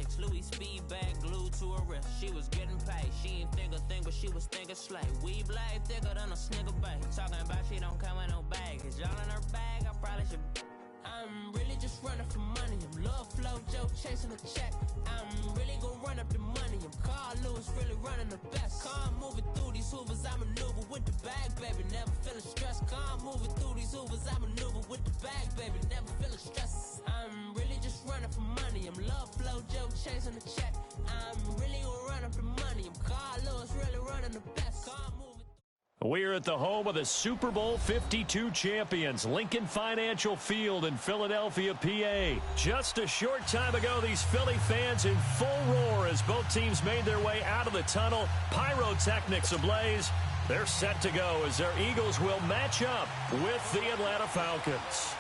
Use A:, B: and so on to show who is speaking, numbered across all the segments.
A: 6, Louis speed bag glued to her wrist. She was getting paid. She ain't think a thing, but she was thinking slay. We blade thicker than a snicker bag. Talking about she don't come with no bag. Cause y'all in her bag, I probably should. I'm really just running for money. I'm love flow, Joe chasing a check. I'm really gonna run up the money. I'm Carl Lewis, really running the best. Car moving through these hoovers, I maneuver with the bag, baby. Never feeling stressed. Car moving through these hoovers, I maneuver with the bag, baby. Never feeling stressed. I'm really just running for money. I'm love flow, Joe chasing the check. I'm really gonna run up the money. I'm Carl Lewis, really running the best. Car moving.
B: We're at the home of the Super Bowl 52 champions, Lincoln Financial Field in Philadelphia, PA. Just a short time ago, these Philly fans in full roar as both teams made their way out of the tunnel. Pyrotechnics ablaze. They're set to go as their Eagles will match up with the Atlanta Falcons.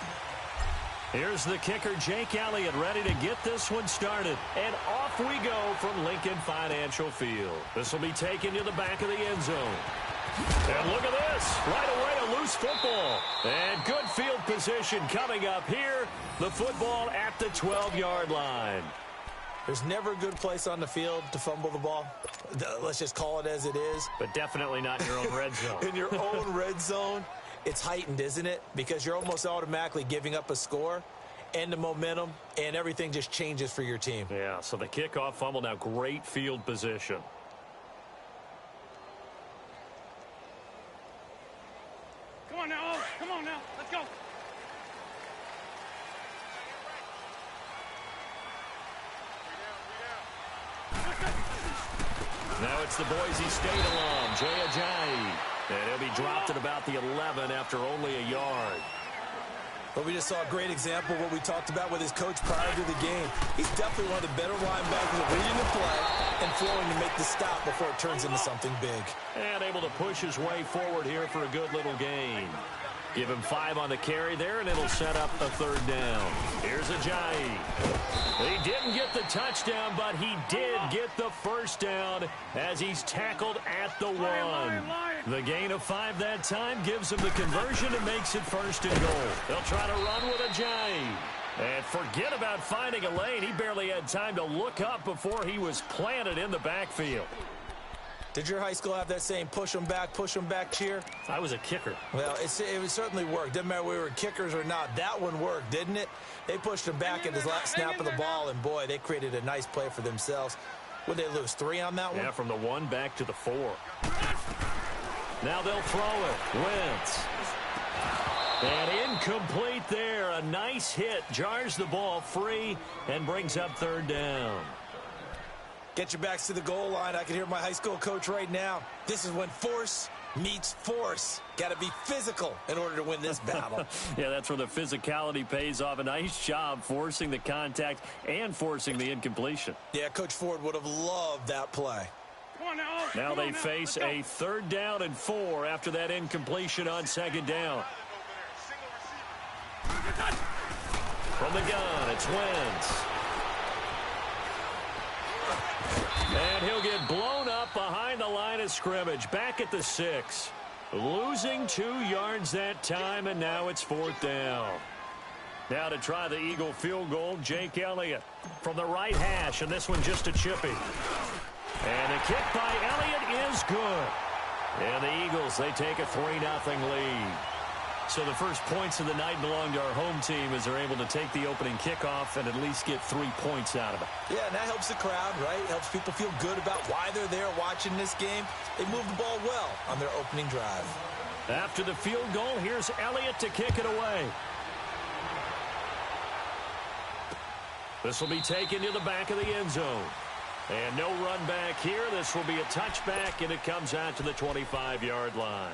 B: Here's the kicker, Jake Elliott, ready to get this one started. And off we go from Lincoln Financial Field. This will be taken to the back of the end zone. And look at this. Right away, a loose football. And good field position coming up here. The football at the 12-yard line.
C: There's never a good place on the field to fumble the ball. Let's just call it as it is.
B: But definitely not in your own red zone.
C: In your own red zone, it's heightened, isn't it? Because you're almost automatically giving up a score and the momentum, and everything just changes for your team.
B: Yeah, so the kickoff fumble, now great field position.
D: Come on now, let's go.
B: Now it's the Boise State alum, Jay Ajayi. And he'll be dropped at about the 11 after only a yard.
C: But we just saw a great example of what we talked about with his coach prior to the game. He's definitely one of the better linebackers at reading the play and flowing to make the stop before it turns into something big.
B: And able to push his way forward here for a good little gain. Give him 5 on the carry there, and it'll set up a third down. Here's Ajayi. He didn't get the touchdown, but he did get the first down as he's tackled at the 1. The gain of 5 that time gives him the conversion and makes it first and goal. They'll try to run with Ajayi. And forget about finding a lane. He barely had time to look up before he was planted in the backfield.
C: Did your high school have that saying, push them back cheer?
B: I was a kicker.
C: Well, it certainly worked. Didn't matter whether we were kickers or not. That one worked, didn't it? They pushed him back at his last snap of the ball, and, boy, they created a nice play for themselves. Would they lose 3 on that one?
B: Yeah, from the 1 back to the 4. Now they'll throw it. Wentz. And incomplete there. A nice hit. Jars the ball free and brings up third down.
C: Get your backs to the goal line. I can hear my high school coach right now. This is when force meets force. Got to be physical in order to win this battle.
B: Yeah, that's where the physicality pays off. A nice job forcing the contact and forcing the incompletion.
C: Yeah, Coach Ford would have loved that play.
B: Now they face a 3rd down and 4 after that incompletion on 2nd down. From the gun, it's Wentz. And he'll get blown up behind the line of scrimmage. Back at the 6. Losing 2 yards that time, and now it's 4th down. Now to try the Eagle field goal, Jake Elliott from the right hash, and this one just a chippy. And the kick by Elliott is good. And the Eagles, they take a 3-0 lead. So the first points of the night belong to our home team as they're able to take the opening kickoff and at least get 3 points out of it.
C: Yeah, and that helps the crowd, right? Helps people feel good about why they're there watching this game. They move the ball well on their opening drive.
B: After the field goal, here's Elliott to kick it away. This will be taken to the back of the end zone. And no run back here. This will be a touchback, and it comes out to the 25-yard line.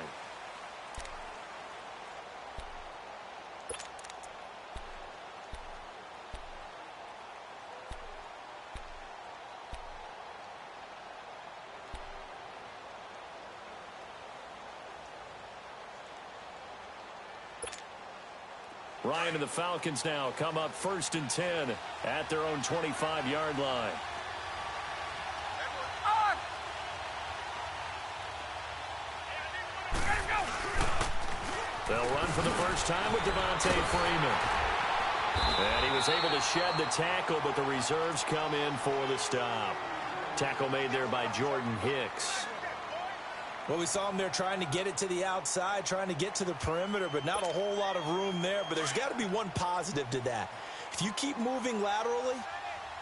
B: Ryan and the Falcons now come up 1st and 10 at their own 25-yard line. They'll run for the first time with Devontae Freeman. And he was able to shed the tackle, but the reserves come in for the stop. Tackle made there by Jordan Hicks.
C: Well, we saw him there trying to get it to the outside, trying to get to the perimeter, but not a whole lot of room there. But there's got to be one positive to that. If you keep moving laterally,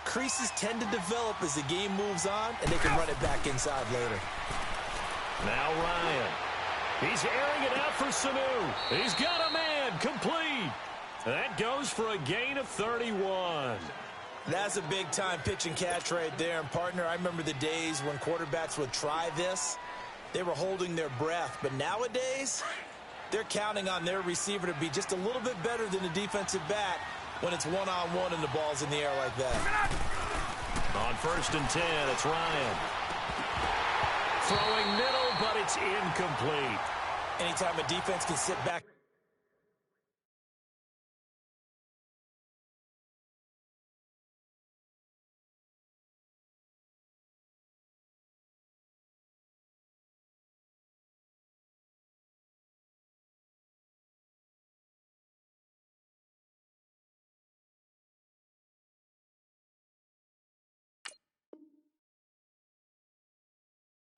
C: creases tend to develop as the game moves on, and they can run it back inside later.
B: Now Ryan. He's airing it out for Sanu. He's got a man complete. That goes for a gain of 31.
C: That's a big-time pitch and catch right there. And, partner, I remember the days when quarterbacks would try this. They were holding their breath. But nowadays, they're counting on their receiver to be just a little bit better than the defensive back when it's one-on-one and the ball's in the air like that.
B: On 1st and 10, it's Ryan. Throwing middle, but it's incomplete.
C: Anytime a defense can sit back.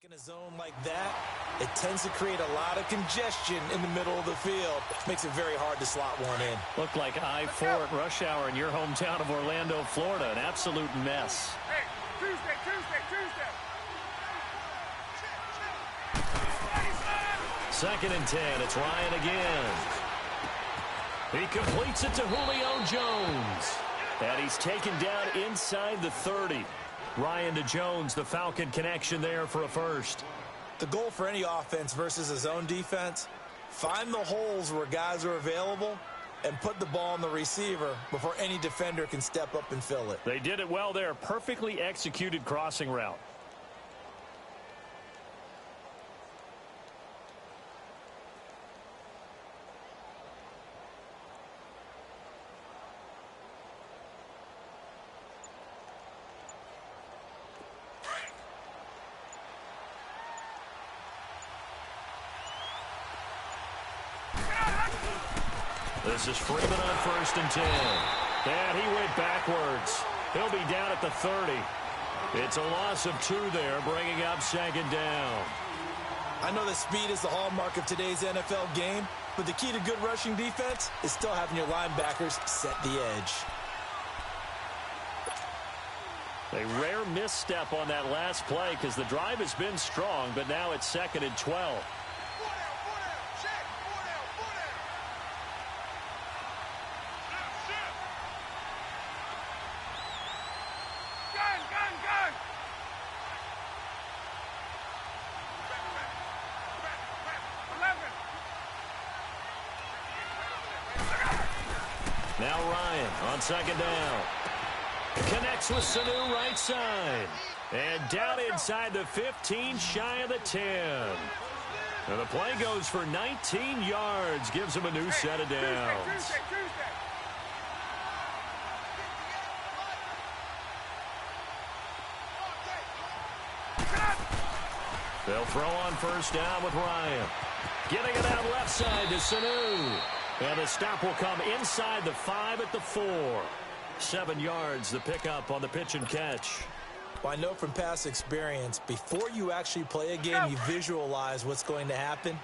C: In a zone like that, it tends to create a lot of congestion in the middle of the field. Makes it very hard to slot one in.
B: Looked like I-4 at rush hour in your hometown of Orlando, Florida. An absolute mess.
D: Hey, Tuesday.
B: 2nd and 10. It's Ryan again. He completes it to Julio Jones. And he's taken down inside the 30. Ryan to Jones, the Falcon connection there for a first.
C: The goal for any offense versus a zone defense, find the holes where guys are available and put the ball on the receiver before any defender can step up and fill it.
B: They did it well there. Perfectly executed crossing route. This is Freeman on 1st and 10. And he went backwards. He'll be down at the 30. It's a loss of 2 there, bringing up 2nd down.
C: I know that speed is the hallmark of today's NFL game, but the key to good rushing defense is still having your linebackers set the edge.
B: A rare misstep on that last play because the drive has been strong, but now it's 2nd and 12. Now Ryan on 2nd down. Connects with Sanu right side. And down inside the 15, shy of the 10. And the play goes for 19 yards. Gives him a new set of downs. They'll throw on 1st down with Ryan. Getting it out left side to Sanu. And the stop will come inside the 5 at the 4. 7 yards, the pickup on the pitch and catch.
C: Well, I know from past experience, before you actually play a game, you visualize what's going to happen.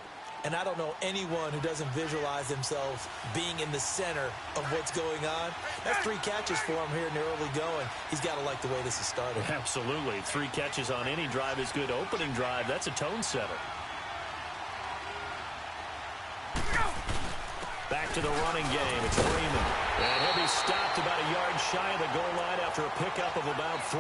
C: And I don't know anyone who doesn't visualize themselves being in the center of what's going on. That's 3 catches for him here in the early going. He's got to like the way this is started.
B: Absolutely. 3 catches on any drive is good. Opening drive, that's a tone setter. Back to the running game. It's Freeman. And he'll be stopped about a yard shy of the goal line after a pickup of about 3.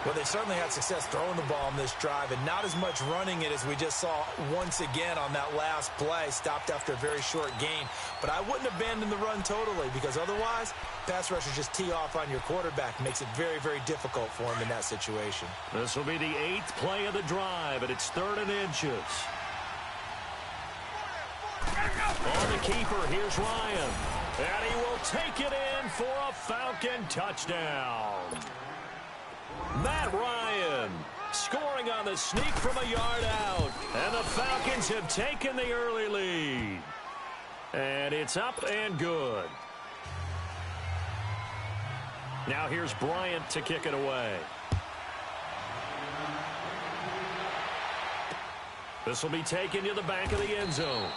C: Well, they certainly had success throwing the ball on this drive and not as much running it as we just saw once again on that last play. Stopped after a very short gain. But I wouldn't abandon the run totally because otherwise, pass rushers just tee off on your quarterback. Makes it very, very difficult for him in that situation.
B: This will be the 8th play of the drive, and it's 3rd and inches. On the keeper, here's Ryan. And he will take it in for a Falcon touchdown. Matt Ryan scoring on the sneak from a yard out. And the Falcons have taken the early lead. And it's up and good. Now here's Bryant to kick it away. This will be taken to the back of the end zone.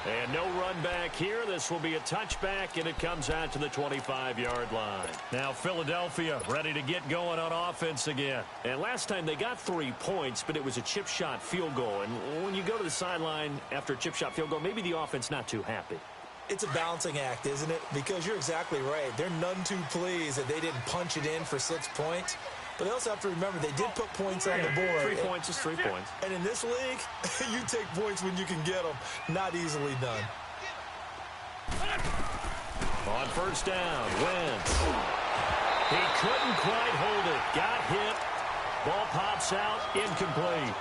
B: And no run back here. This will be a touchback, and it comes out to the 25-yard line. Now Philadelphia ready to get going on offense again. And last time they got 3 points, but it was a chip shot field goal. And when you go to the sideline after a chip shot field goal, maybe the offense not too happy.
C: It's a balancing act, isn't it? Because you're exactly right. They're none too pleased that they didn't punch it in for 6 points. But they also have to remember they did put points on the board.
B: 3 points is 3 points.
C: And in this league, you take points when you can get them. Not easily done.
B: On first down, Wentz. He couldn't quite hold it. Got hit. Ball pops out, incomplete.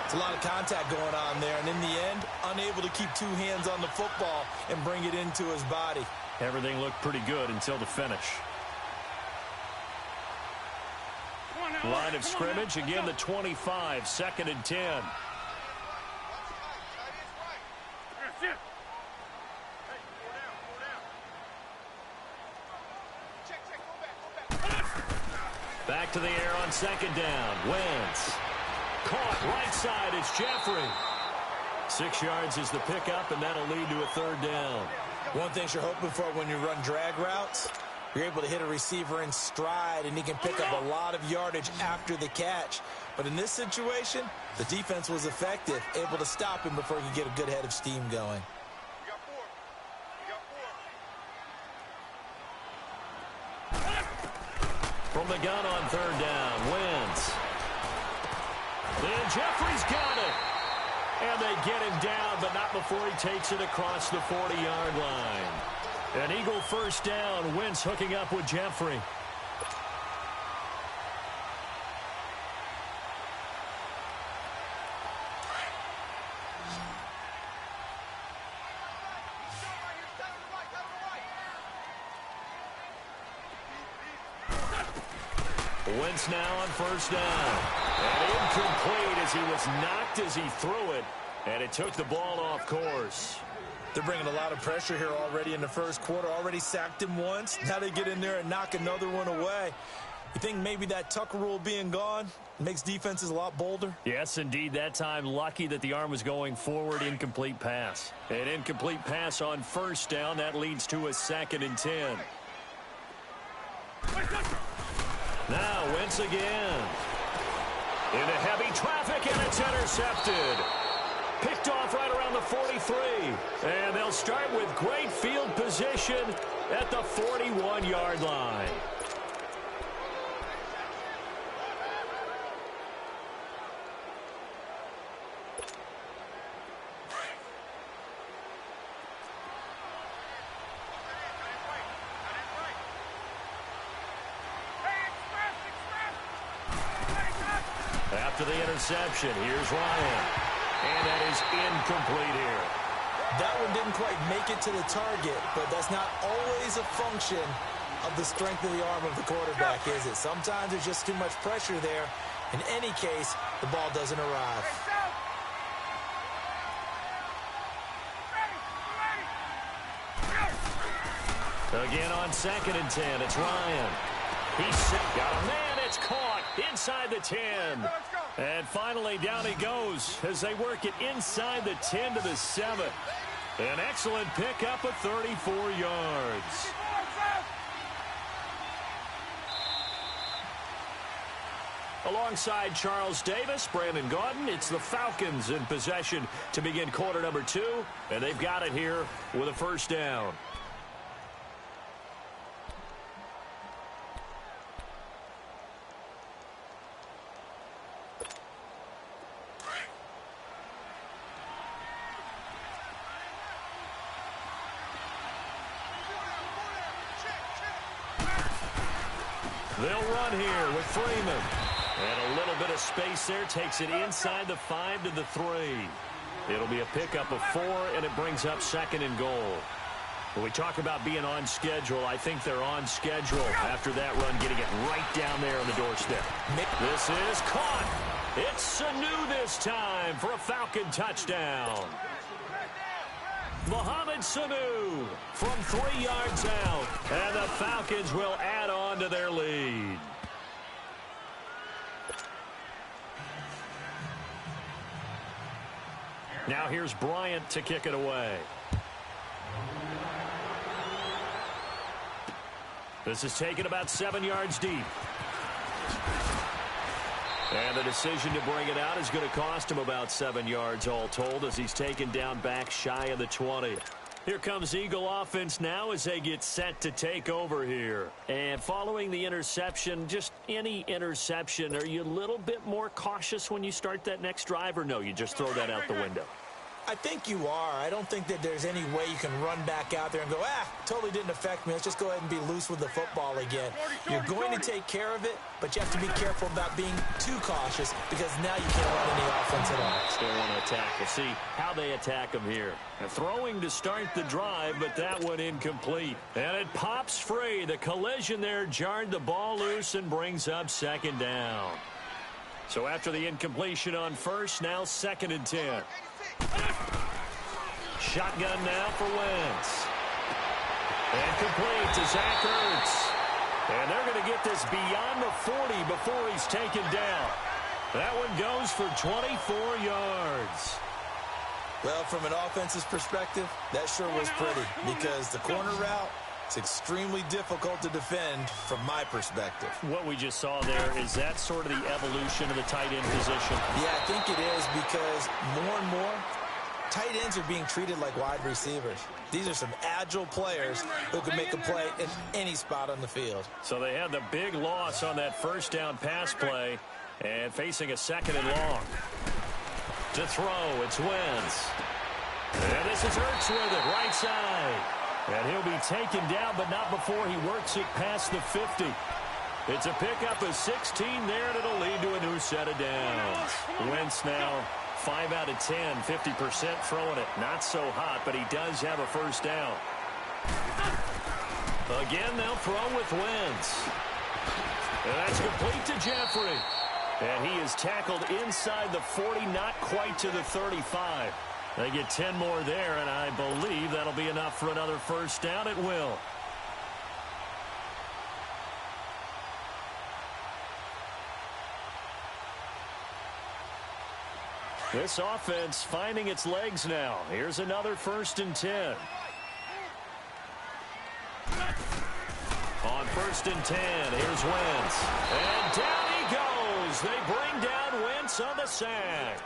C: It's a lot of contact going on there. And in the end, unable to keep 2 hands on the football and bring it into his body.
B: Everything looked pretty good until the finish. Line of scrimmage, again the 25, 2nd and 10. Back to the air on 2nd down. Wentz. Caught right side, it's Jeffrey. 6 yards is the pickup, and that'll lead to a 3rd down.
C: One thing you're hoping for when you run drag routes, you're able to hit a receiver in stride, and he can pick up a lot of yardage after the catch. But in this situation, the defense was effective, able to stop him before he could get a good head of steam going.
B: From the gun on 3rd down, Wentz. And Jeffrey's got it. And they get him down, but not before he takes it across the 40-yard line. An Eagle first down. Wentz hooking up with Jeffrey. Wentz now on first down. And incomplete as he was knocked as he threw it. And it took the ball off course.
C: They're bringing a lot of pressure here already in the first quarter. Already sacked him once. Now they get in there and knock another one away. You think maybe that Tucker rule being gone makes defenses a lot bolder?
B: Yes, indeed. That time, lucky that the arm was going forward. Incomplete pass. An incomplete pass on first down. That leads to a 2nd and 10. Now Wentz again. Into heavy traffic, and it's intercepted. Picked off right around the 43. And they'll start with great field position at the 41-yard line. After the interception, here's Ryan. And that is incomplete here.
C: That one didn't quite make it to the target, but that's not always a function of the strength of the arm of the quarterback, is it? Sometimes there's just too much pressure there. In any case, the ball doesn't arrive.
B: Again on 2nd and 10, it's Ryan. He's got a man, it's caught inside the 10. And finally, down he goes as they work it inside the 10 to the 7. An excellent pickup of 34 yards. Alongside Charles Davis, Brandon Gaudin, it's the Falcons in possession to begin quarter number 2. And they've got it here with a first down. They'll run here with Freeman. And a little bit of space there takes it inside the 5 to the 3. It'll be a pickup of 4, and it brings up 2nd and goal. When we talk about being on schedule, I think they're on schedule after that run, getting it right down there on the doorstep. This is caught. It's Sanu this time for a Falcon touchdown. Mohamed Sanu from 3 yards out. And the Falcons will add on to their lead. Now here's Bryant to kick it away. This is taken about 7 yards deep. And the decision to bring it out is going to cost him about 7 yards all told as he's taken down back shy of the 20. Here comes Eagle offense now as they get set to take over here. And following the interception, just any interception, are you a little bit more cautious when you start that next drive, or no, you just throw that out the window?
C: I think you are. I don't think that there's any way you can run back out there and go, totally didn't affect me. Let's just go ahead and be loose with the football again. You're going to take care of it, but you have to be careful about being too cautious because now you can't run any offense at all.
B: Still want to attack. We'll see how they attack him here. Throwing to start the drive, but that one incomplete. And it pops free. The collision there jarred the ball loose and brings up second down. So after the incompletion on first, now 2nd and 10. Shotgun now for Wentz. And complete to Zach Ertz. And they're going to get this beyond the 40 before he's taken down. That one goes for 24 yards.
C: Well, from an offense's perspective, that sure was pretty because the corner route, it's extremely difficult to defend from my perspective.
B: What we just saw there, is that sort of the evolution of the tight end position?
C: Yeah, I think it is because more and more, tight ends are being treated like wide receivers. These are some agile players who can make a play in any spot on the field.
B: So they had the big loss on that first down pass play and facing a 2nd and long. To throw, it's Wentz. And this is Ertz with it, right side. And he'll be taken down, but not before he works it past the 50. It's a pickup of 16 there, and it'll lead to a new set of downs. Wentz now 5 out of 10, 50% throwing it. Not so hot, but he does have a first down. Again, they'll throw with Wentz. And that's complete to Jeffrey. And he is tackled inside the 40, not quite to the 35. They get 10 more there, and I believe that'll be enough for another first down. It will. This offense finding its legs now. Here's another 1st and 10. On 1st and 10, here's Wentz. And down he goes. They bring down Wentz on the sack.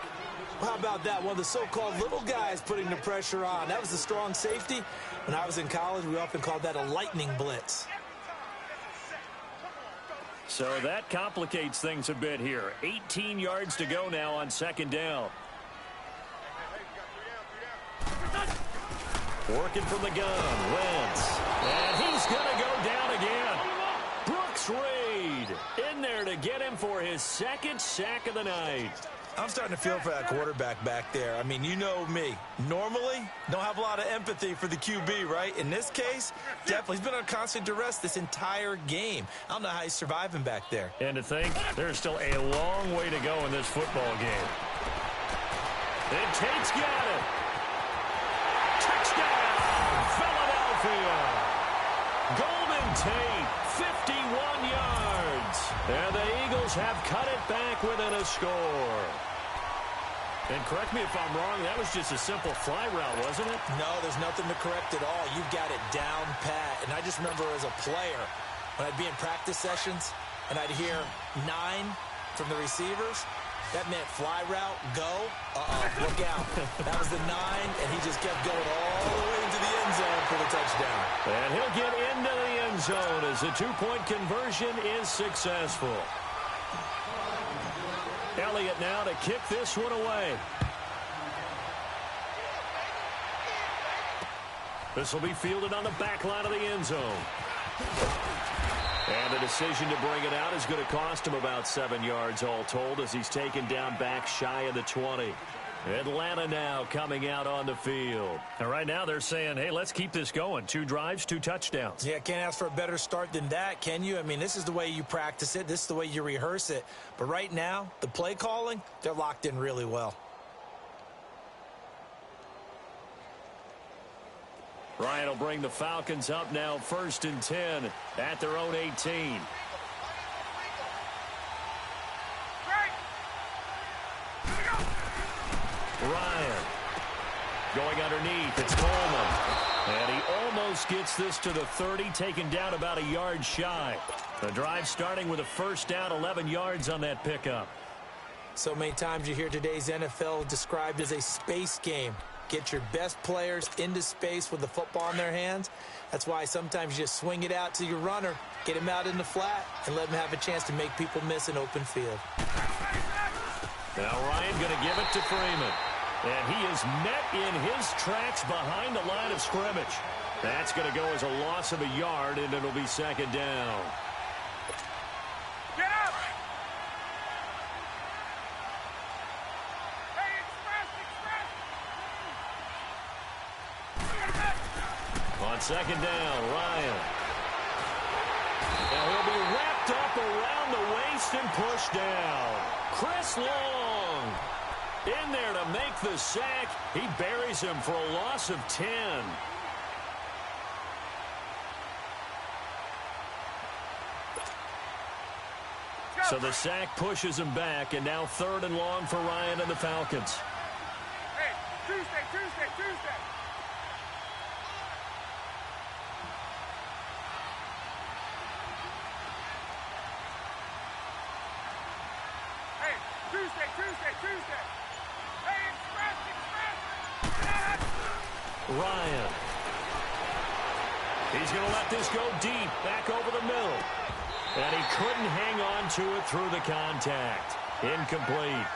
C: How about that? One of the so-called little guys putting the pressure on. That was the strong safety. When I was in college, we often called that a lightning blitz.
B: So that complicates things a bit here. 18 yards to go now on 2nd down. Working from the gun, Wentz. And he's going to go down again. Brooks Reed in there to get him for his 2nd sack of the night.
C: I'm starting to feel for that quarterback back there. I mean, you know me. Normally, don't have a lot of empathy for the QB, right? In this case, definitely. He's been on constant duress this entire game. I don't know how he's surviving back there.
B: And to think, there's still a long way to go in this football game. And Tate's got it. Touchdown, Philadelphia. Golden Tate, 51 yards. And the Eagles have cut it back within a score. And correct me if I'm wrong, that was just a simple fly route, wasn't it?
C: No, there's nothing to correct at all. You've got it down pat. And I just remember as a player, when I'd be in practice sessions and I'd hear 9 from the receivers, that meant fly route, go, look out. That was the 9, and he just kept going all the way into the end zone for the touchdown.
B: And he'll get into the end zone as the 2-point conversion is successful. Elliott now to kick this one away. This will be fielded on the back line of the end zone. And the decision to bring it out is going to cost him about 7 yards all told as he's taken down back shy of the 20. Atlanta now coming out on the field. And right now they're saying, hey, let's keep this going. 2 drives, 2 touchdowns.
C: Yeah, can't ask for a better start than that, can you? I mean, this is the way you practice it. This is the way you rehearse it. But right now, the play calling, they're locked in really well.
B: Ryan will bring the Falcons up now 1st and 10 at their own 18. Ryan going underneath. It's Coleman. And he almost gets this to the 30, taken down about a yard shy. The drive starting with a first down, 11 yards on that pickup.
C: So many times you hear today's NFL described as a space game. Get your best players into space with the football in their hands. That's why sometimes you just swing it out to your runner, get him out in the flat, and let him have a chance to make people miss an open field.
B: Now Ryan going to give it to Freeman. And he is met in his tracks behind the line of scrimmage. That's going to go as a loss of a yard, and it'll be 2nd down.
D: Get up!
B: On 2nd down, Ryan. Now he'll be wrapped up around the waist and pushed down. Chris Long in there to make the sack. He buries him for a loss of 10. So the sack pushes him back, and now 3rd and long for Ryan and the Falcons.
D: Hey, Tuesday. Tuesday. Hey, express.
B: Ryan. He's going to let this go deep, back over the middle. And he couldn't hang on to it through the contact. Incomplete.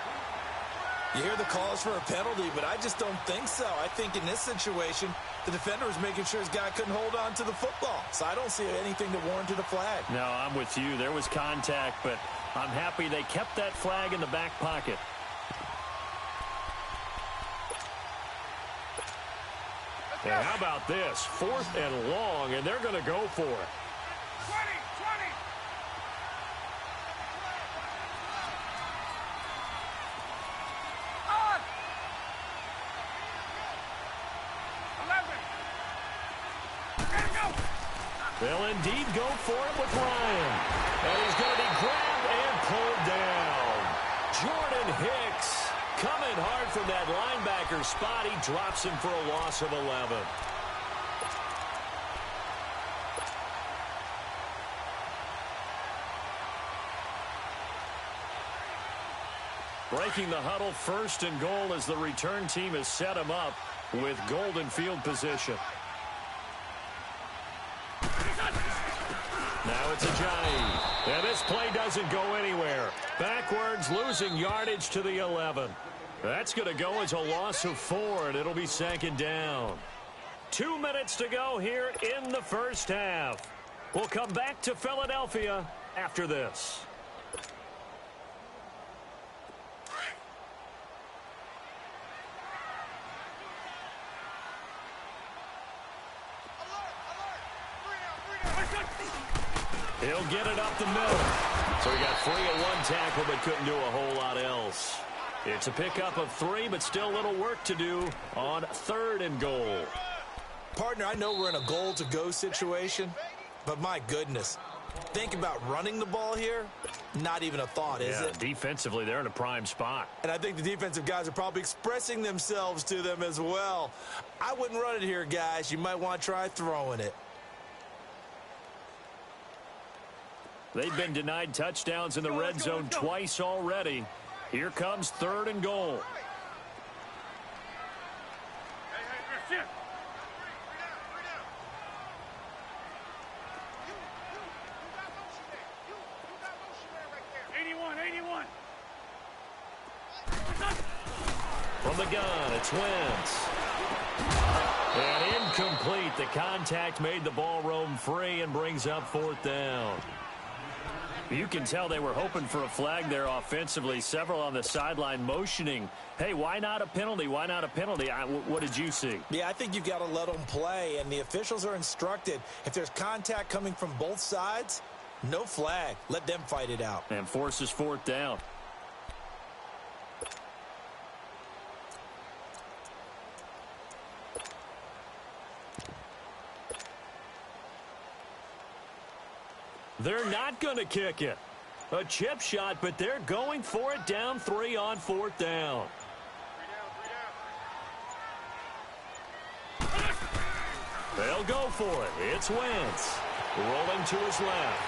C: You hear the calls for a penalty, but I just don't think so. I think in this situation, the defender was making sure his guy couldn't hold on to the football. So I don't see anything that warranted a flag.
B: No, I'm with you. There was contact, but I'm happy they kept that flag in the back pocket. And how about this? 4th and long, and they're going to go for it.
D: 20. On. 11. Go.
B: They'll indeed go for it with Ryan. And he's going to be grabbed and pulled down. Jordan Hicks coming hard from that linebacker spot. He drops him for a loss of 11. Breaking the huddle, 1st and goal as the return team has set him up with golden field position. Now it's Ajayi. And this play doesn't go anywhere. Backwards, losing yardage to the 11. That's going to go as a loss of 4, and it'll be 2nd down. 2 minutes to go here in the first half. We'll come back to Philadelphia after this. He'll get it up the middle. So he got free of one tackle but couldn't do a whole lot else. It's a pickup of 3, but still a little work to do on 3rd and goal.
C: Partner, I know we're in a goal-to-go situation, but my goodness, think about running the ball here. Not even a thought, is it?
B: Defensively, they're in a prime spot.
C: And I think the defensive guys are probably expressing themselves to them as well. I wouldn't run it here, guys. You might want to try throwing it.
B: They've been denied touchdowns in the red zone twice already. Here comes 3rd and goal.
D: Hey, 81.
B: From the gun, it's Wentz. And incomplete. The contact made the ball roam free and brings up 4th down. You can tell they were hoping for a flag there offensively. Several on the sideline motioning, hey, why not a penalty? Why not a penalty? What did you see?
C: Yeah, I think you've got to let them play, and the officials are instructed. If there's contact coming from both sides, no flag. Let them fight it out.
B: And forces 4th down. They're not going to kick it. A chip shot, but they're going for it down 3 on 4th down. They'll go for it. It's Wentz. Rolling to his left.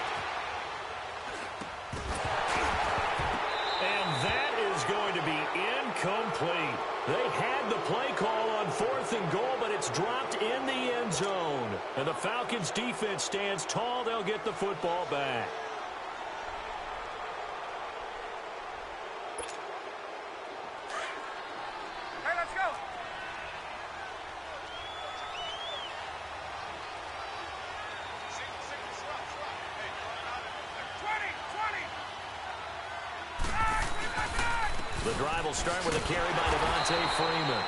B: And that is going to be incomplete. They had the play call on 4th and goal, but it's dropped in the end zone. And the Falcons defense stands tall. They'll get the football back.
D: Hey, let's go. 20.
B: The drive will start with a carry by Devontae Freeman.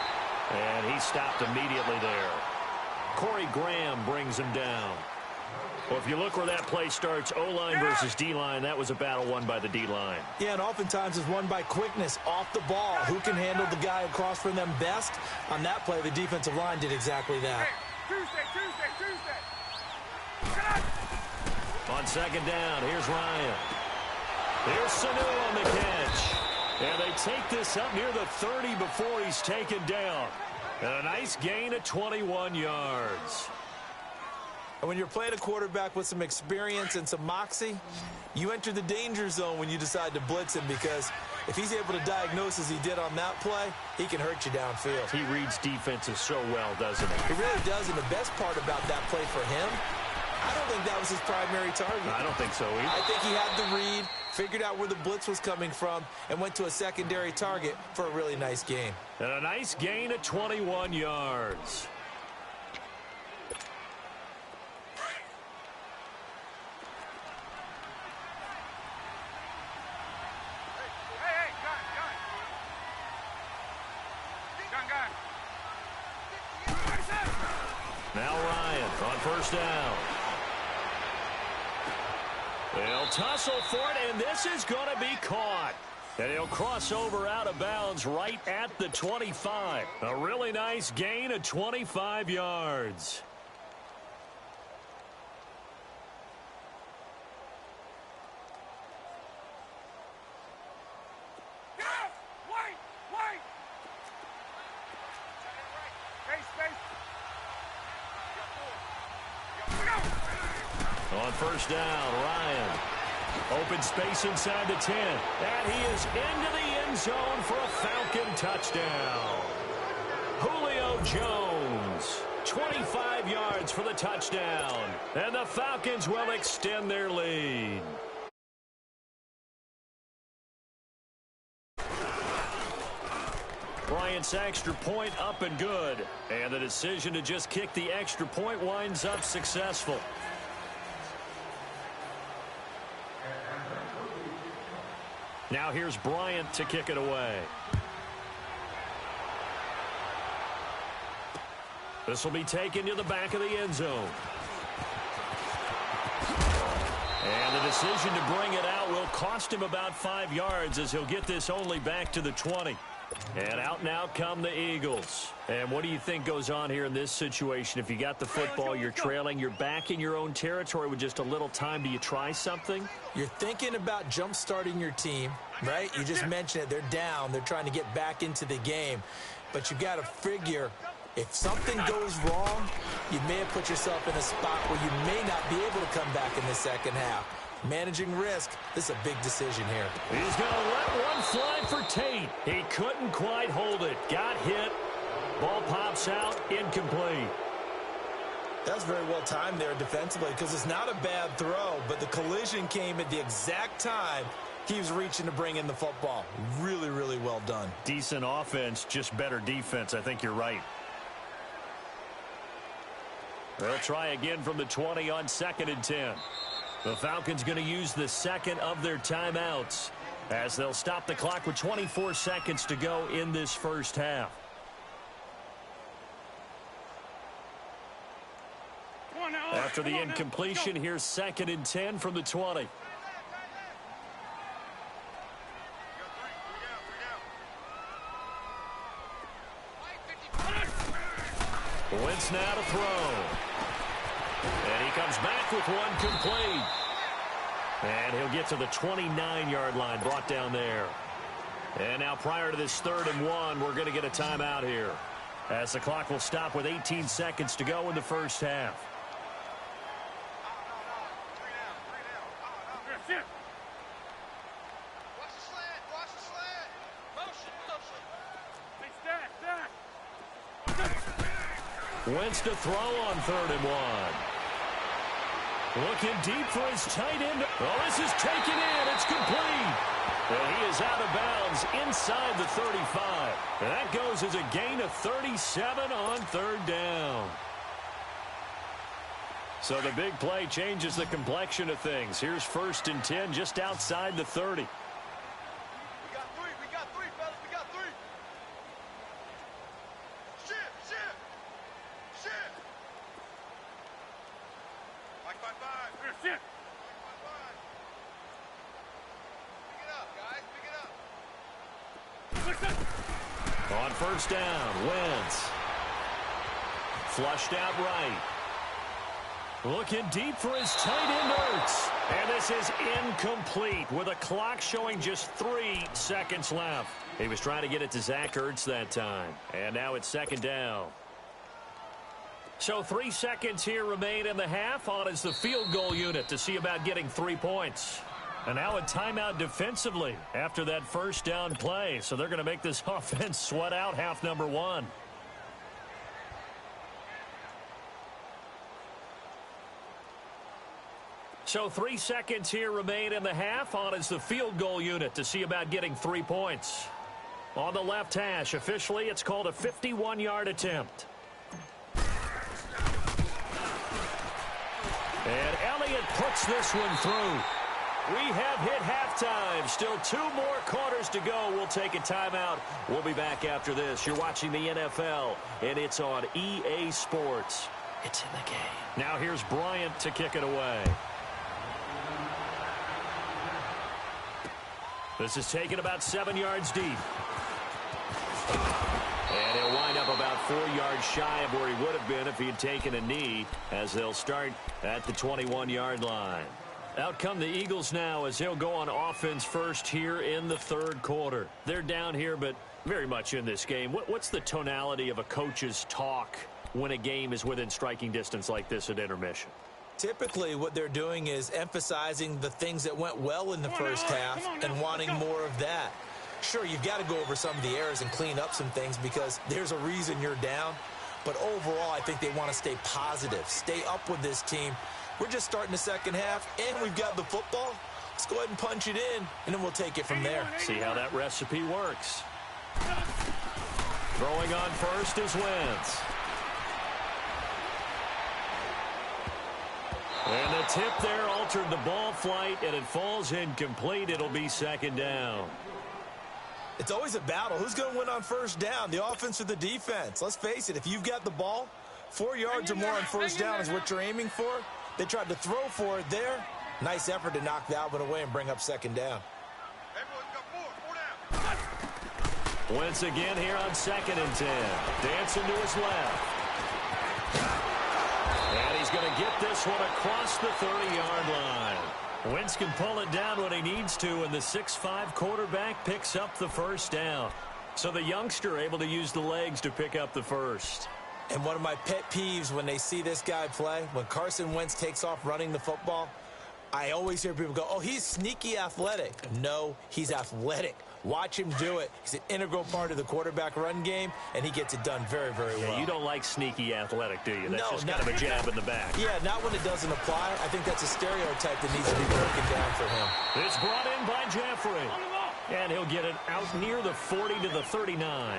B: And he stopped immediately there. Corey Graham brings him down. Well, if you look where that play starts, O-line versus D-line, that was a battle won by the D-line.
C: Yeah, and oftentimes it's won by quickness off the ball. Who can handle the guy across from them best? On that play, the defensive line did exactly that.
D: Hey, Tuesday.
B: On second down, here's Ryan. Here's Sanu on the catch. And they take this up near the 30 before he's taken down. And a nice gain of 21 yards.
C: And when you're playing a quarterback with some experience and some moxie, you enter the danger zone when you decide to blitz him, because if he's able to diagnose as he did on that play, he can hurt you downfield.
B: He reads defenses so well, doesn't he?
C: He really does, and the best part about that play for him, I don't think that was his primary target.
B: I don't think so either.
C: I think he had the read, figured out where the blitz was coming from, and went to a secondary target for a really nice gain.
B: And a nice gain of 21 yards. Now Ryan on first down. They'll tussle for it, and this is going to be caught. And he'll cross over out of bounds right at the 25. A really nice gain of 25 yards. On first down, Ryan. Open space inside the 10. And he is into the end zone for a Falcon touchdown. Julio Jones, 25 yards for the touchdown. And the Falcons will extend their lead. Bryant's extra point up and good. And the decision to just kick the extra point winds up successful. Now here's Bryant to kick it away. This will be taken to the back of the end zone. And the decision to bring it out will cost him about 5 yards, as he'll get this only back to the 20. And out now come the Eagles. And what do you think goes on here in this situation? If you got the football, you're trailing, you're back in your own territory with just a little time. Do you try something?
C: You're thinking about jump-starting your team, right? You just mentioned it. They're down. They're trying to get back into the game. But you got to figure, if something goes wrong, you may have put yourself in a spot where you may not be able to come back in the second half. Managing risk, this is a big decision here.
B: He's going to let one fly for Tate. He couldn't quite hold it. Got hit. Ball pops out. Incomplete.
C: That's very well timed there defensively, because it's not a bad throw, but the collision came at the exact time he was reaching to bring in the football. Really, really well done.
B: Decent offense, just better defense. I think you're right. They'll try again from the 20 on 2nd and 10. The Falcons going to use the second of their timeouts, as they'll stop the clock with 24 seconds to go in this first half. After the incompletion, here's 2nd and 10 from the 20. Wentz now to throw. And he comes back with one complete. And he'll get to the 29-yard line, brought down there. And now prior to this 3rd and 1, we're going to get a timeout here, as the clock will stop with 18 seconds to go in the first half. Wentz to throw on 3rd and 1. Looking deep for his tight end. Oh, this is taken in. It's complete. And he is out of bounds inside the 35. And that goes as a gain of 37 on 3rd down. So the big play changes the complexion of things. Here's 1st and 10 just outside the 30. On 1st down, Wentz. Flushed out right. Looking deep for his tight end, Ertz. And this is incomplete with a clock showing just 3 seconds left. He was trying to get it to Zach Ertz that time. And now it's 2nd down. So 3 seconds here remain in the half. On is the field goal unit to see about getting 3 points. And now a timeout defensively after that 1st down play. So they're going to make this offense sweat out half number 1. So 3 seconds here remain in the half. On is the field goal unit to see about getting 3 points. On the left hash, officially it's called a 51-yard attempt. And Elliott puts this one through. We have hit halftime. Still 2 more quarters to go. We'll take a timeout. We'll be back after this. You're watching the NFL, and it's on EA Sports. It's in the game. Now here's Bryant to kick it away. This is taken about 7 yards deep. And he'll wind up about 4 yards shy of where he would have been if he had taken a knee, as they'll start at the 21-yard line. Out come the Eagles now as they'll go on offense first here in the 3rd quarter. They're down here, but very much in this game. What's the tonality of a coach's talk when a game is within striking distance like this at intermission?
C: Typically, what they're doing is emphasizing the things that went well in the first half and wanting more of that. Sure, you've got to go over some of the errors and clean up some things because there's a reason you're down. But overall, I think they want to stay positive, stay up with this team. We're just starting the second half, and we've got the football. Let's go ahead and punch it in, and then we'll take it from there.
B: See how that recipe works. Throwing on first is Wentz. And the tip there altered the ball flight, and it falls incomplete. It'll be 2nd down.
C: It's always a battle. Who's going to win on 1st down, the offense or the defense? Let's face it, if you've got the ball, 4 yards or more on 1st down is what you're aiming for. They tried to throw for it there. Nice effort to knock that one away and bring up 2nd down.
B: Wentz again here on 2nd and 10. Dancing to his left. And he's going to get this one across the 30-yard line. Wentz can pull it down when he needs to, and the 6'5" quarterback picks up the 1st down. So the youngster able to use the legs to pick up the 1st.
C: And one of my pet peeves when they see this guy play, when Carson Wentz takes off running the football, I always hear people go, oh, he's sneaky athletic. No, he's athletic. Watch him do it. He's an integral part of the quarterback run game, and he gets it done very, very well.
B: You don't like sneaky athletic, do you? That's just kind of a jab in the back.
C: Yeah, not when it doesn't apply. I think that's a stereotype that needs to be broken down for him.
B: It's brought in by Jeffrey. And he'll get it out near the 40 to the 39.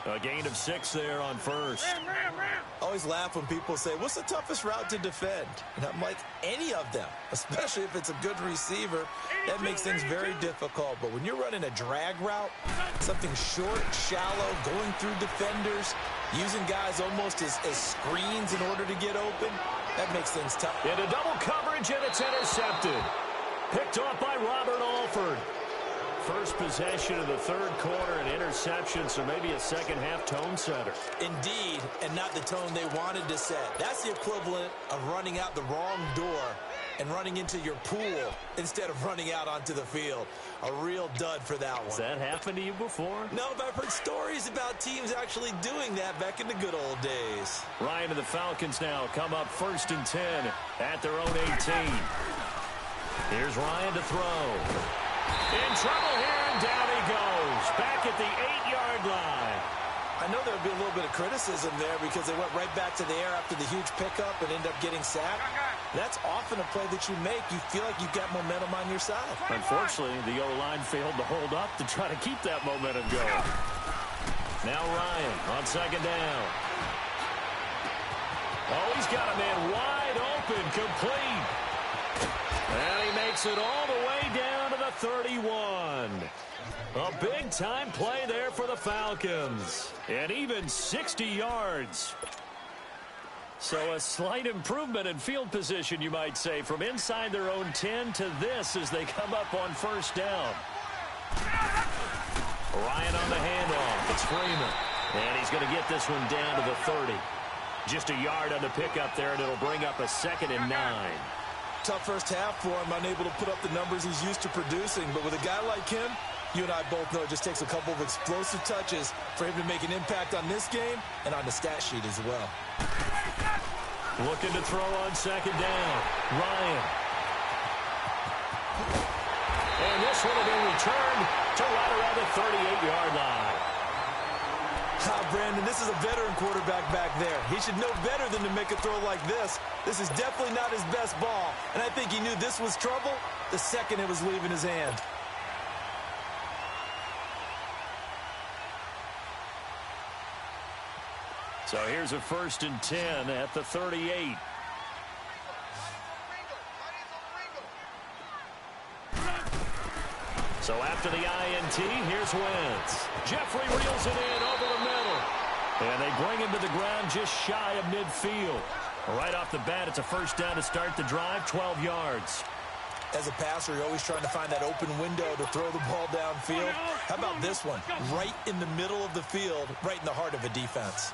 B: A gain of 6 there on 1st.
C: I always laugh when people say, what's the toughest route to defend? And I'm like, any of them, especially if it's a good receiver. That makes things very difficult. But when you're running a drag route, something short, shallow, going through defenders, using guys almost as screens in order to get open, that makes things tough.
B: Into double coverage, and it's intercepted. Picked off by Robert Alford. First possession of the 3rd quarter, an interception, so maybe a second-half tone setter.
C: Indeed, and not the tone they wanted to set. That's the equivalent of running out the wrong door and running into your pool instead of running out onto the field. A real dud for that one.
B: Has that happened to you before?
C: No, but I've heard stories about teams actually doing that back in the good old days.
B: Ryan and the Falcons now come up 1st and 10 at their own 18. Here's Ryan to throw. In trouble here, and down he goes. Back at the 8-yard line.
C: I know there would be a little bit of criticism there because they went right back to the air after the huge pickup and ended up getting sacked. That's often a play that you make. You feel like you've got momentum on your side.
B: Unfortunately, the O-line failed to hold up to try to keep that momentum going. Now Ryan on 2nd down. Oh, he's got a man wide open, complete. And he makes it all the way down to the 31. A big-time play there for the Falcons. And even 60 yards. So a slight improvement in field position, you might say, from inside their own 10 to this as they come up on 1st down. Ryan on the handoff. It's Freeman. And he's going to get this one down to the 30. Just a yard on the pickup there, and it'll bring up a 2nd and 9.
C: Tough first half for him, unable to put up the numbers he's used to producing. But with a guy like him, you and I both know it just takes a couple of explosive touches for him to make an impact on this game and on the stat sheet as well.
B: Looking to throw on 2nd down. Ryan. And this one will be returned to right around the 38-yard line.
C: Brandon, this is a veteran quarterback back there. He should know better than to make a throw like this. This is definitely not his best ball, and I think he knew this was trouble the second it was leaving his hand.
B: So here's a 1st and 10 at the 38. So after the INT, here's Wentz. Jeffrey reels it in over the middle. And they bring him to the ground just shy of midfield. Right off the bat, it's a 1st down to start the drive, 12 yards.
C: As a passer, you're always trying to find that open window to throw the ball downfield. How about this one? Right in the middle of the field, right in the heart of a defense.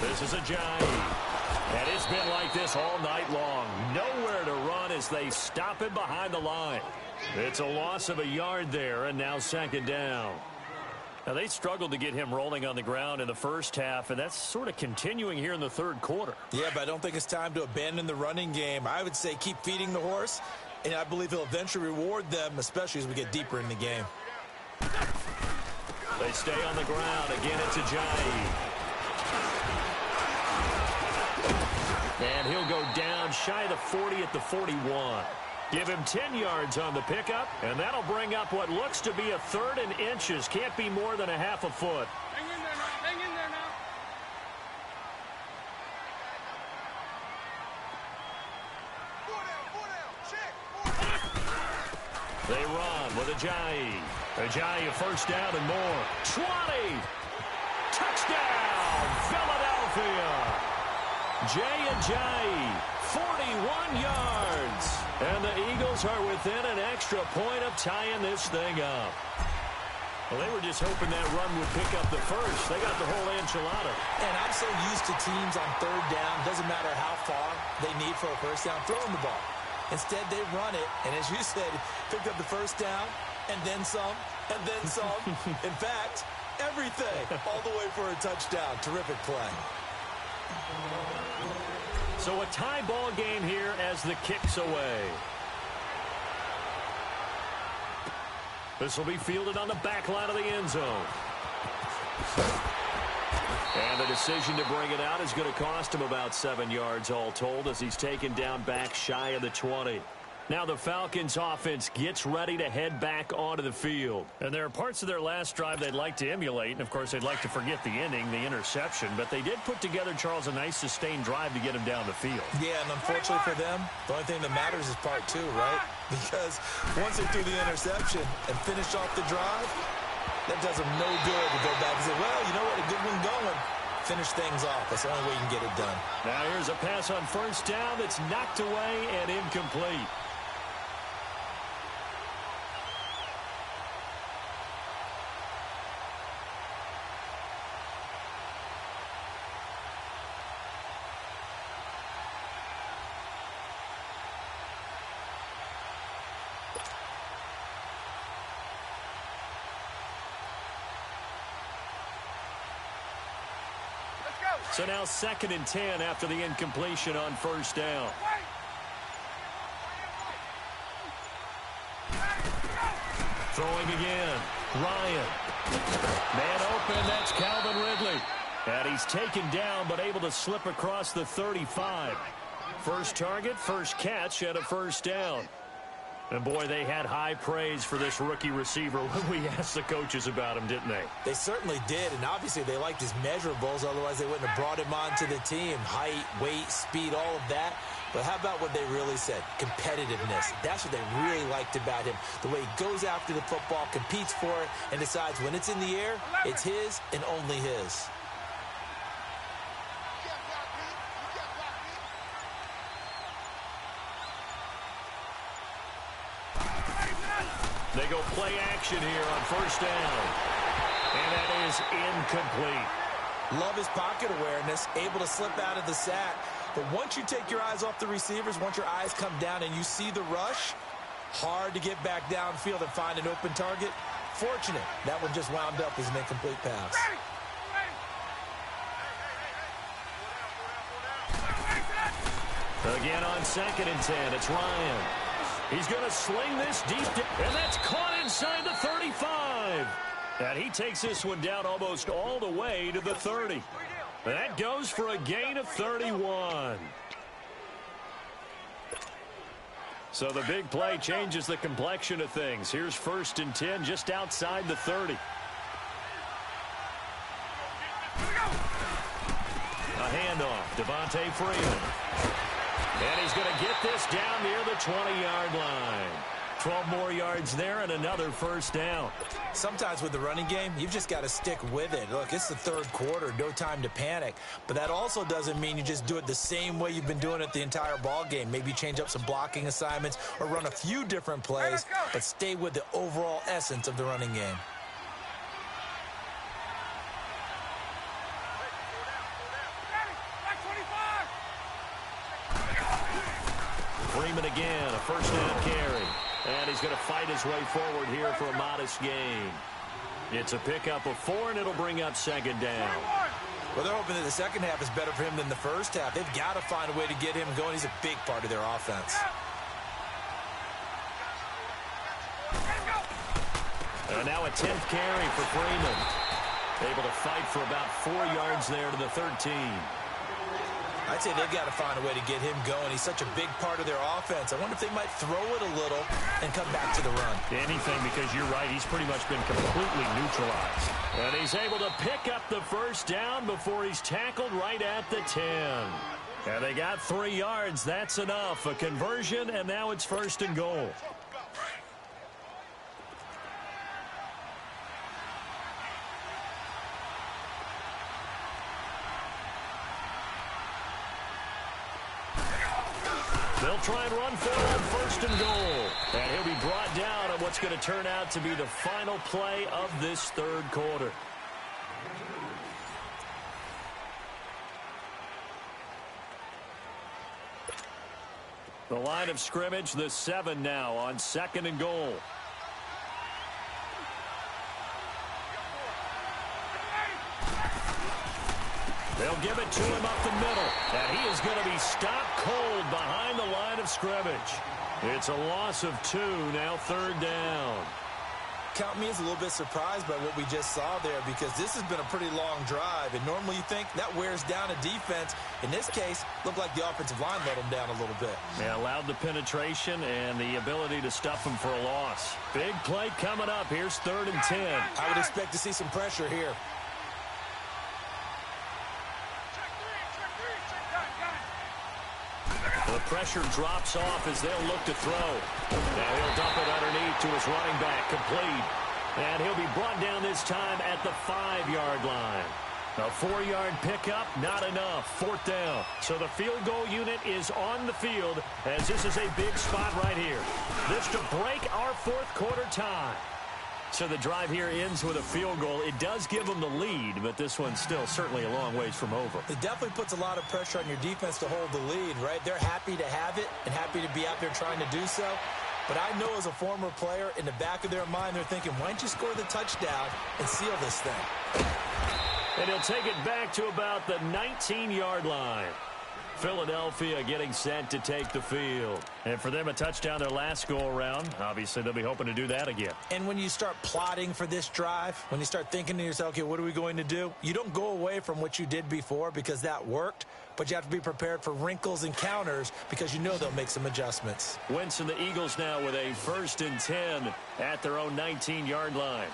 B: This is a giant. And it's been like this all night long. Nowhere to run as they stop him behind the line. It's a loss of a yard there, and now 2nd down. Now, they struggled to get him rolling on the ground in the first half, and that's sort of continuing here in the 3rd quarter.
C: Yeah, but I don't think it's time to abandon the running game. I would say keep feeding the horse, and I believe he'll eventually reward them, especially as we get deeper in the game.
B: They stay on the ground. Again, it's Ajayi. And he'll go down shy of the 40 at the 41. Give him 10 yards on the pickup, and that'll bring up what looks to be a 3rd and inches. Can't be more than a half a foot.
D: Hang in there now. Hang in there now.
B: They run with Ajayi. Ajayi, a 1st down and more. 20. Touchdown, Philadelphia. Jay Ajayi, 41 yards. And the Eagles are within an extra point of tying this thing up. Well, they were just hoping that run would pick up the first. They got the whole enchilada.
C: And I'm so used to teams on 3rd down, doesn't matter how far they need for a 1st down, throwing the ball. Instead, they run it, and as you said, picked up the 1st down, and then some, and then some. In fact, everything, all the way for a touchdown. Terrific play.
B: So a tie ball game here as the kick's away. This will be fielded on the back line of the end zone. And the decision to bring it out is going to cost him about 7 yards all told as he's taken down back shy of the 20. Now the Falcons offense gets ready to head back onto the field. And there are parts of their last drive they'd like to emulate. And, of course, they'd like to forget the inning, the interception. But they did put together, Charles, a nice sustained drive to get him down the field.
C: Yeah, and unfortunately for them, the only thing that matters is part 2, right? Because once they threw the interception and finished off the drive, that does them no good to go back and say, well, you know what, a good one going. Finish things off. That's the only way you can get it done.
B: Now here's a pass on 1st down that's knocked away and incomplete. So now 2nd and 10 after the incompletion on first down. Throwing again. Ryan. Man open, that's Calvin Ridley. And he's taken down but able to slip across the 35. First target, first catch, and a first down. And, boy, they had high praise for this rookie receiver when we asked the coaches about him, didn't they?
C: They certainly did, and obviously they liked his measurables. Otherwise, they wouldn't have brought him onto the team. Height, weight, speed, all of that. But how about what they really said? Competitiveness. That's what they really liked about him. The way he goes after the football, competes for it, and decides when it's in the air, it's his and only his.
B: They go play action here on first down. And that is incomplete.
C: Love his pocket awareness, able to slip out of the sack. But once you take your eyes off the receivers, once your eyes come down and you see the rush, hard to get back downfield and find an open target. Fortunate, that one just wound up as an incomplete pass.
B: Again on 2nd and 10, it's Ryan. He's going to sling this deep, and that's caught inside the 35. And he takes this one down almost all the way to the 30. That goes for a gain of 31. So the big play changes the complexion of things. Here's 1st and 10 just outside the 30. A handoff, Devontae Freeman. And he's going to get this down near the 20-yard line. 12 more yards there and another first down.
C: Sometimes with the running game, you've just got to stick with it. Look, it's the 3rd quarter, no time to panic. But that also doesn't mean you just do it the same way you've been doing it the entire ball game. Maybe change up some blocking assignments or run a few different plays, but stay with the overall essence of the running game.
B: Freeman again, a first down carry. And he's going to fight his way forward here for a modest gain. It's a pickup of 4, and it'll bring up 2nd down.
C: Well, they're hoping that the second half is better for him than the first half. They've got to find a way to get him going. He's a big part of their offense.
B: And now a 10th carry for Freeman. Able to fight for about 4 yards there to the 13.
C: I'd say they've got to find a way to get him going. He's such a big part of their offense. I wonder if they might throw it a little and come back to the run.
B: Anything, because you're right, he's pretty much been completely neutralized. And he's able to pick up the first down before he's tackled right at the 10. And they got 3 yards. That's enough. A conversion, and now it's 1st and goal. They'll try and run for it on 1st and goal. And he'll be brought down on what's going to turn out to be the final play of this 3rd quarter. The line of scrimmage, the 7 now on 2nd and goal. They'll give it to him up the middle. And he is going to be stopped cold behind the line of scrimmage. It's a loss of 2, now 3rd down.
C: Count me as a little bit surprised by what we just saw there, because this has been a pretty long drive. And normally you think that wears down a defense. In this case, looked like the offensive line let them down a little bit.
B: Yeah, allowed the penetration and the ability to stuff them for a loss. Big play coming up. Here's 3rd and 10.
C: I would expect to see some pressure here.
B: The pressure drops off as they'll look to throw. Now he'll dump it underneath to his running back, complete. And he'll be brought down this time at the 5-yard line. A 4-yard pickup, not enough. 4th down. So the field goal unit is on the field as this is a big spot right here. This to break our 4th quarter tie. So the drive here ends with a field goal. It does give them the lead, but this one's still certainly a long ways from over.
C: It definitely puts a lot of pressure on your defense to hold the lead, right? They're happy to have it and happy to be out there trying to do so. But I know as a former player, in the back of their mind, they're thinking, why don't you score the touchdown and seal this thing?
B: And he'll take it back to about the 19-yard line. Philadelphia getting set to take the field. And for them, a touchdown their last go-around. Obviously, they'll be hoping to do that again.
C: And when you start plotting for this drive, when you start thinking to yourself, okay, what are we going to do? You don't go away from what you did before because that worked, but you have to be prepared for wrinkles and counters because you know they'll make some adjustments.
B: Wentz and the Eagles now with a 1st and 10 at their own 19-yard line.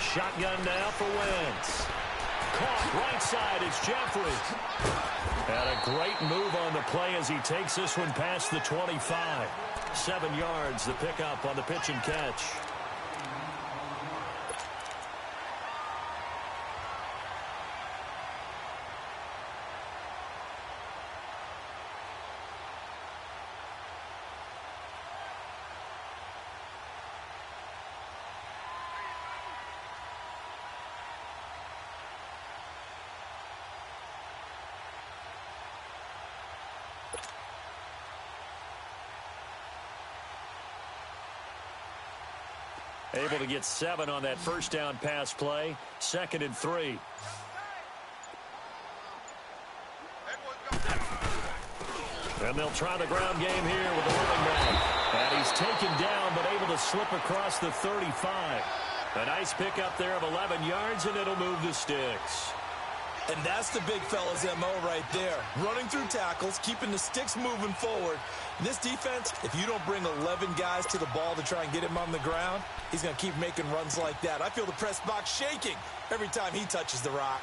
B: Shotgun now for Wentz. Caught right side, it's Jeffrey. And a great move on the play as he takes this one past the 25. 7 yards, the pickup on the pitch and catch. Able to get 7 on that first down pass play. 2nd and 3. And they'll try the ground game here with the running back. And he's taken down but able to slip across the 35. A nice pickup there of 11 yards, and it'll move the sticks.
C: And that's the big fella's MO right there. Running through tackles, keeping the sticks moving forward. In this defense, if you don't bring 11 guys to the ball to try and get him on the ground, he's going to keep making runs like that. I feel the press box shaking every time he touches the rock.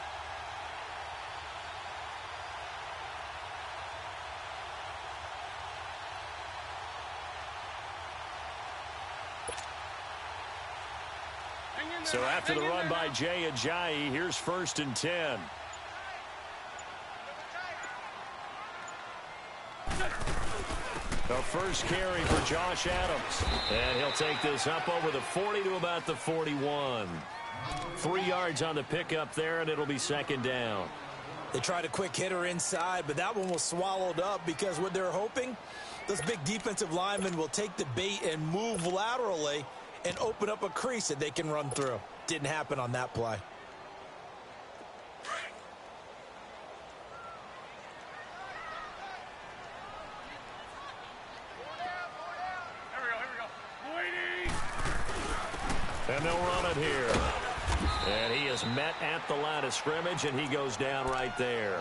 B: So after the run by Jay Ajayi, here's 1st and 10. The first carry for Josh Adams. And he'll take this up over the 40 to about the 41. 3 yards on the pickup there, and it'll be 2nd down.
C: They tried a quick hitter inside, but that one was swallowed up because what they're hoping, those big defensive linemen will take the bait and move laterally and open up a crease that they can run through. Didn't happen on that play.
B: And they'll run it here. And he is met at the line of scrimmage, and he goes down right there.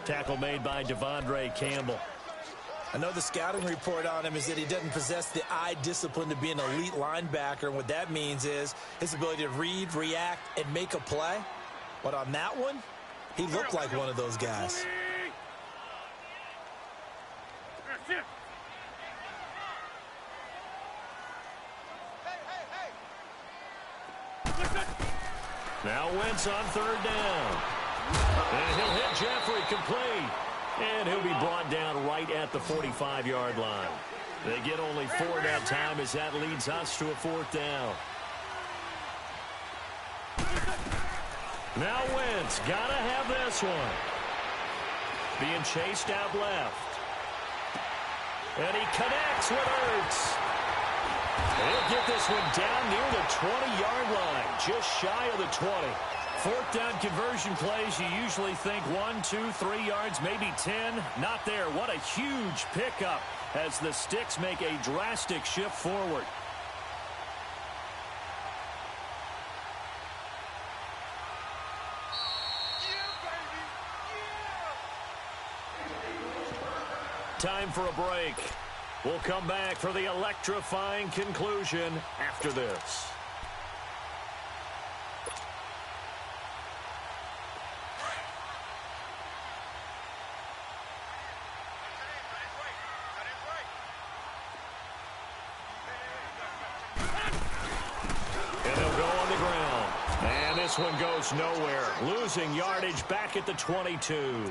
B: Tackle made by Devondre Campbell.
C: I know the scouting report on him is that he doesn't possess the eye discipline to be an elite linebacker. And what that means is his ability to read, react, and make a play. But on that one, he looked like one of those guys.
B: Now Wentz on 3rd down. And he'll hit Jeffrey complete. And he'll be brought down right at the 45-yard line. They get only 4 that time as that leads us to a 4th down. Now Wentz, gotta have this one. Being chased out left. And he connects with Ertz. He'll get this one down near the 20-yard line, just shy of the 20. 4th down conversion plays, you usually think 1, 2, 3 yards, maybe 10. Not there. What a huge pickup as the sticks make a drastic shift forward. Time for a break. We'll come back for the electrifying conclusion after this. And they'll go on the ground. And this one goes nowhere. Losing yardage back at the 22.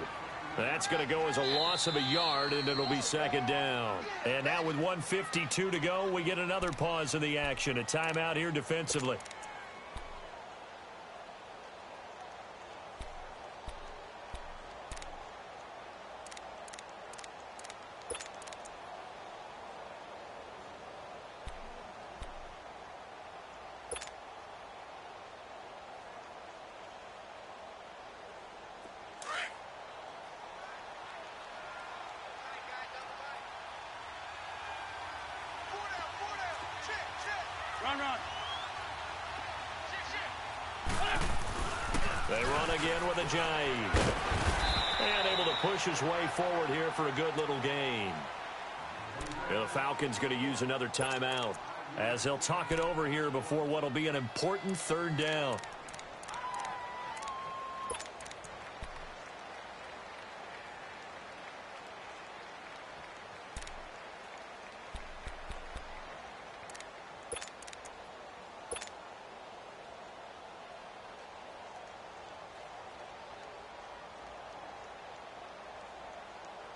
B: That's going to go as a loss of a yard, and it'll be 2nd down. And now with 1:52 to go, we get another pause in the action. A timeout here defensively. They run again with a jive. And able to push his way forward here for a good little gain. The Falcons going to use another timeout as they'll talk it over here before what will be an important third down.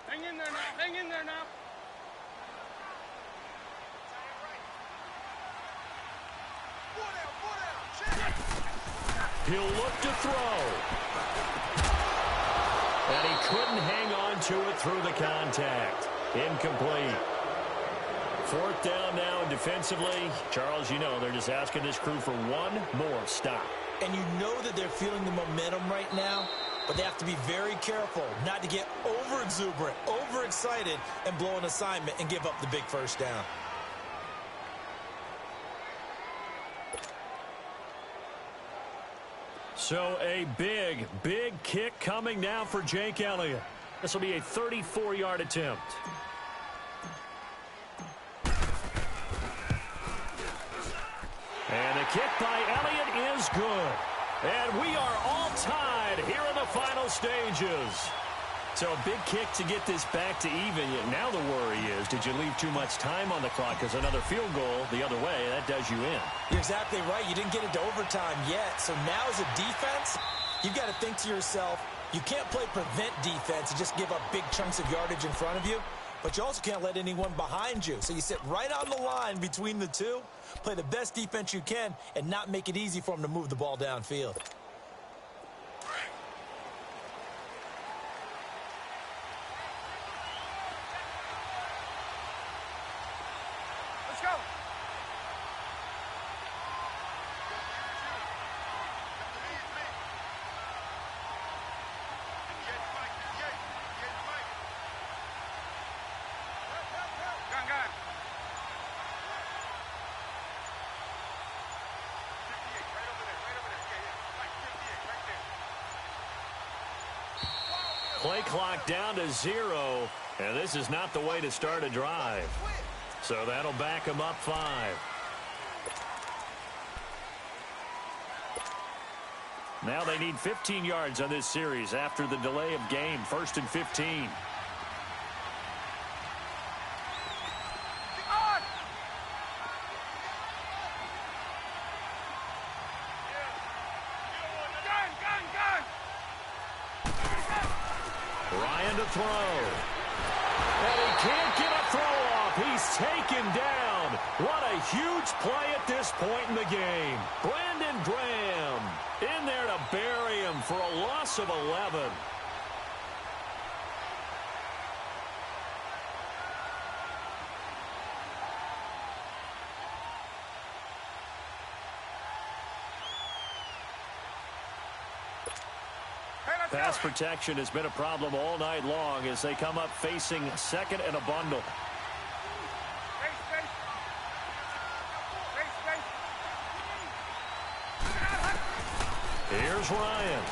D: Hang in there now. Hang in there now.
B: He'll look to throw. And he couldn't hang on to it through the contact. Incomplete. Fourth down now, and defensively, Charles, you know, they're just asking this crew for one more stop.
C: And you know that they're feeling the momentum right now, but they have to be very careful not to get over-exuberant, over-excited, and blow an assignment and give up the big first down.
B: So a big, big kick coming now for Jake Elliott. This will be a 34-yard attempt. And the kick by Elliott is good. And we are all tied here in the final stages. So a big kick to get this back to even. Now the worry is, did you leave too much time on the clock? Because another field goal the other way, that does you in.
C: You're exactly right. You didn't get into overtime yet. So now as a defense, you've got to think to yourself, you can't play prevent defense and just give up big chunks of yardage in front of you. But you also can't let anyone behind you. So you sit right on the line between the two, play the best defense you can, and not make it easy for them to move the ball downfield.
D: Let's go. Gun.
B: Play clock down to 0, and this is not the way to start a drive. So that'll back him up 5. Now they need 15 yards on this series after the delay of game. 1st and 15. Ryan to throw. And he can't get a throw off. He's taken down. What a huge play at this point in the game. Brandon Graham in there to bury him for a loss of 11. Pass protection has been a problem all night long as they come up facing second and a bundle. Here's Ryan.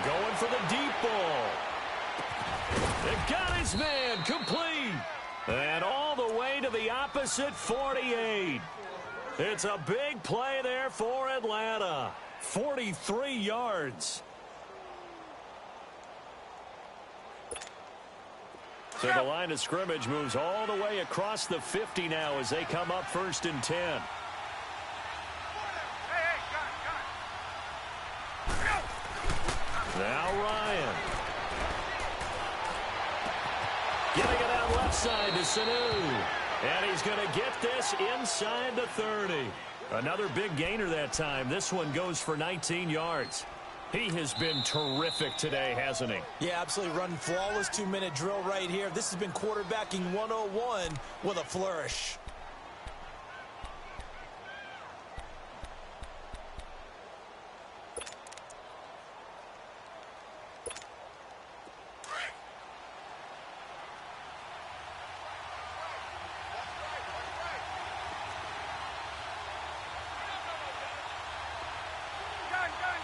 B: Going for the deep ball. They've got his man complete. And all the way to the opposite 48. It's a big play there for Atlanta. 43 yards. So the line of scrimmage moves all the way across the 50 now as they come up 1st and 10. Now Ryan. Getting it out left side to Sanu. And he's going to get this inside the 30. Another big gainer that time. This one goes for 19 yards. He has been terrific today, hasn't he?
C: Yeah, absolutely running flawless 2-minute drill right here. This has been quarterbacking 101 with a flourish.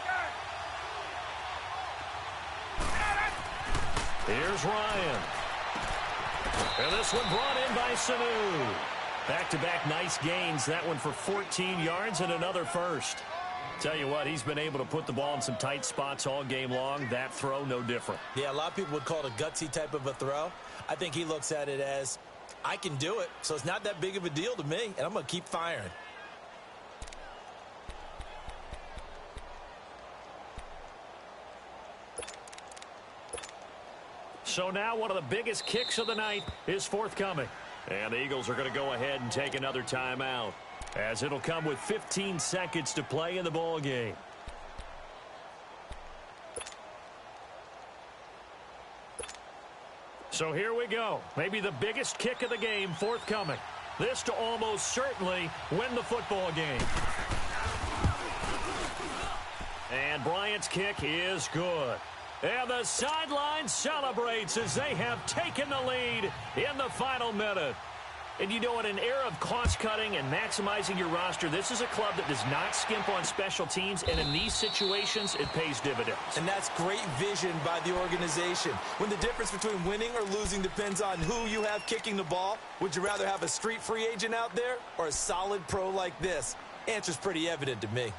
D: Gun.
B: Here's Ryan. And this one brought in by Sanu. Back-to-back nice gains. That one for 14 yards and another first. Tell you what, he's been able to put the ball in some tight spots all game long. That throw, no different.
C: Yeah, a lot of people would call it a gutsy type of a throw. I think he looks at it as, I can do it, so it's not that big of a deal to me, and I'm going to keep firing.
B: So now one of the biggest kicks of the night is forthcoming. And the Eagles are going to go ahead and take another timeout, as it'll come with 15 seconds to play in the ball game. So here we go. Maybe the biggest kick of the game forthcoming. This to almost certainly win the football game. And Bryant's kick is good. And the sideline celebrates as they have taken the lead in the final minute. And you know, in an era of cost-cutting and maximizing your roster, this is a club that does not skimp on special teams, and in these situations, it pays dividends.
C: And that's great vision by the organization. When the difference between winning or losing depends on who you have kicking the ball, would you rather have a street free agent out there or a solid pro like this? Answer's pretty evident to me.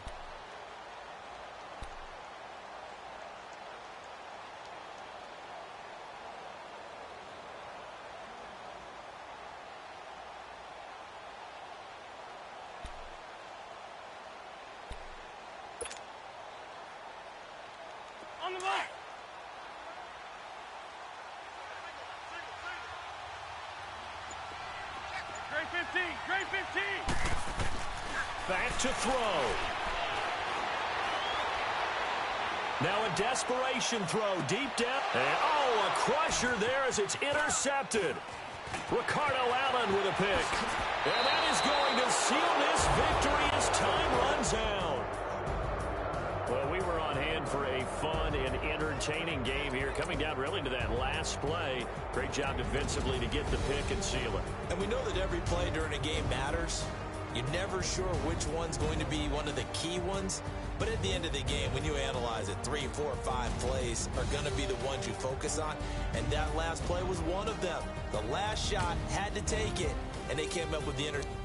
D: On the mark. Grade 15. Grade 15.
B: Back to throw. Now a desperation throw. Deep depth. And, oh, a crusher there as it's intercepted. Ricardo Allen with a pick. And that is going to seal this victory as time runs out. Well, we were on hand for a fun and entertaining game here, coming down really to that last play. Great job defensively to get the pick and seal it.
C: And we know that every play during a game matters. You're never sure which one's going to be one of the key ones. But at the end of the game, when you analyze it, 3, 4, 5 plays are going to be the ones you focus on. And that last play was one of them. The last shot had to take it, and they came up with the interception.